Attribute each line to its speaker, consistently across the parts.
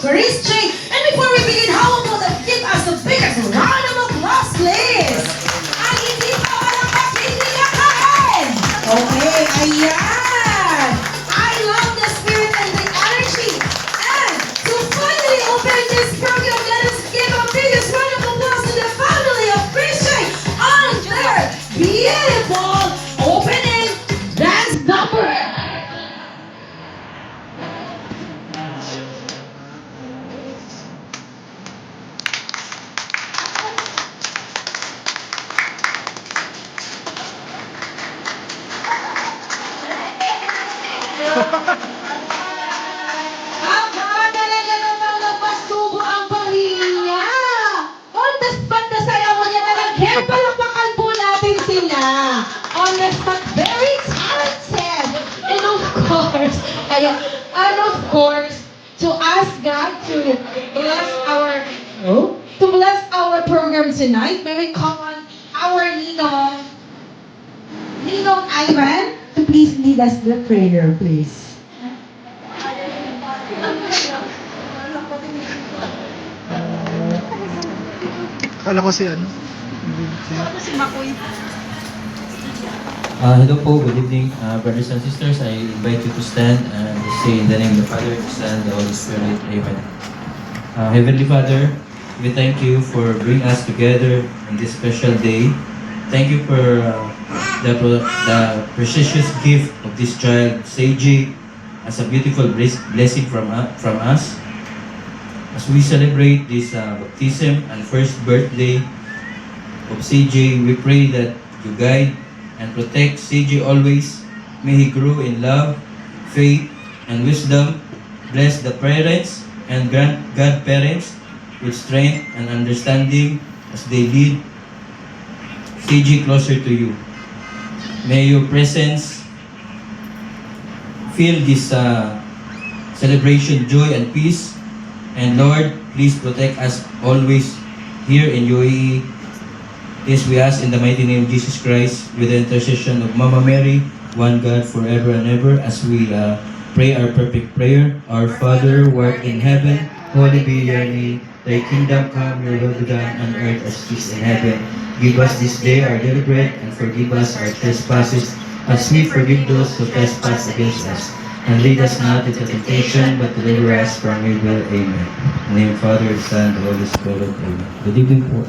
Speaker 1: Christian. And before we begin, how about give us the biggest round of applause, please? Ang hindi pa malakas, hindi kakain. Okay, ayan. I love the spirit and the energy. And to finally open this program, let us give a biggest round of applause to the family of Christian on their beautiful opening dance number. Aba, talaga namang nagpasubo ang pamilya. On the spot na sayaw niya talaga. Palakpakan po natin sila. On the spot, very talented. And of course, to ask God to bless our program tonight, may we call on our Ninong Ivan, to please lead us the prayer, please.
Speaker 2: Akala ko si ano?
Speaker 3: Hello po, good evening, brothers and sisters. I invite you to stand and say in the name of the Father, the Son, and the Holy Spirit. Amen. Heavenly Father, we thank you for bringing us together on this special day. Thank you for the precious gift of this child, Seiji, as a beautiful blessing from us. As we celebrate this baptism and first birthday of CJ, we pray that you guide and protect CJ always. May he grow in love, faith, and wisdom. Bless the parents and godparents with strength and understanding as they lead CJ closer to you. May your presence fill this celebration, joy, and peace. And Lord, please protect us always here in UAE. This we ask in the mighty name of Jesus Christ, with the intercession of Mama Mary, one God forever and ever, as we pray our perfect prayer. Our Father, who art in heaven, holy be your name. Thy kingdom come, your will be done on earth as it is in heaven. Give us this day our daily bread, and forgive us our trespasses, as we forgive those who trespass against us. And lead us not into temptation, but deliver us from evil. Amen. In the name of the Father, the Son, and the Holy Spirit. Amen. Good evening po.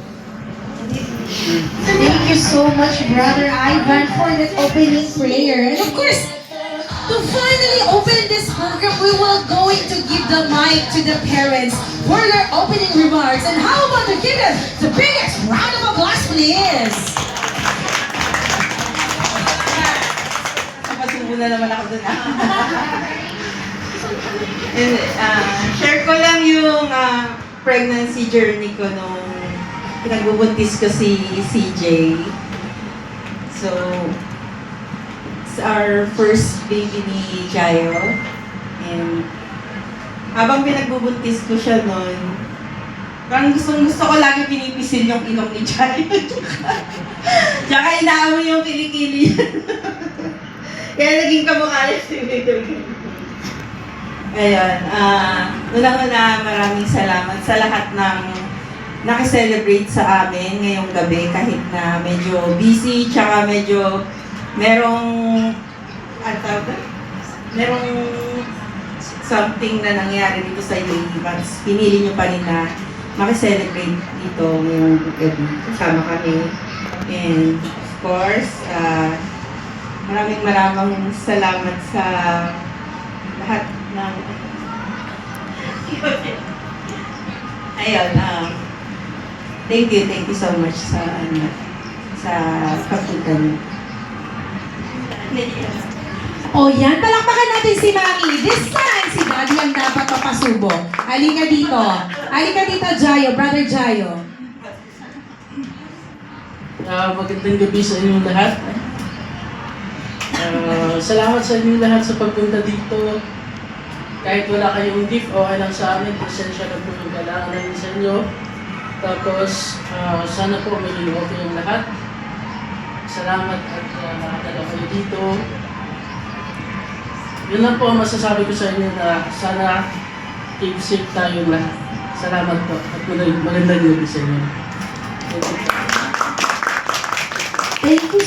Speaker 1: Thank you so much, Brother Ivan, for that opening prayer. And of course, to finally open this program, we will going to give the mic to the parents for their opening remarks. And how about to give them the biggest round of applause, please?
Speaker 4: Nakasubo na naman ako dun. And, share ko lang yung pregnancy journey ko nung pinagbubuntis ko si CJ. So, it's our first baby ni Jayo. And habang pinagbubuntis ko siya noon, parang gusto ko lagi pinipisil yung ilong ni Jayo. Tsaka inaamoy yung kilikili. Kaya naging kamukha niya si Baby. Ayun, unang-una maraming salamat sa lahat ng nakiselebrate sa amin ngayong gabi kahit na medyo busy, tsaka medyo merong something na nangyari dito sa UAE, but pinili nyo pa rin na makiselebrate dito ngayong gabi. Kasama kami. And of course, maraming salamat sa lahat ng ayun, thank you so much sa pagpunta niyo.
Speaker 1: O yan, palakpakan natin si Mami. This time, si Daddy ang dapat papasubo. Halika dito. Halika dito, Jayo. Brother Jayo.
Speaker 5: Magandang gabi sa inyong lahat. Salamat sa inyong lahat sa pagpunta dito. Kahit wala kayong gift, okay lang sa amin. Presensya na po yung kailangan namin sa inyo. Tapos, sana po may linuwa kayong lahat. Salamat at nakatala kayo dito. Yun lang po ang masasabi ko sa inyo, na sana keep safe tayong lahat. Salamat po at magandang gabi sa inyo.
Speaker 1: Thank you.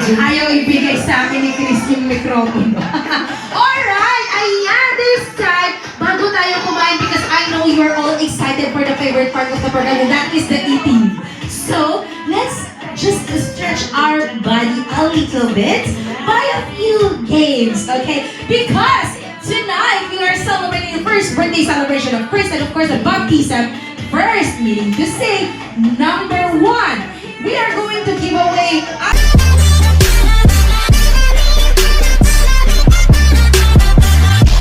Speaker 1: Ayaw ibigay sa akin ni Chris yung microphone. Alright, ayan, this time, bago tayo kumain because I know you're all excited for the favorite part of the program and that is the eating. So, let's just stretch our body a little bit by a few games, okay? Because tonight we are celebrating the first birthday celebration of Chris and of course the baptism. First, meaning to say, number 1, we are going to give away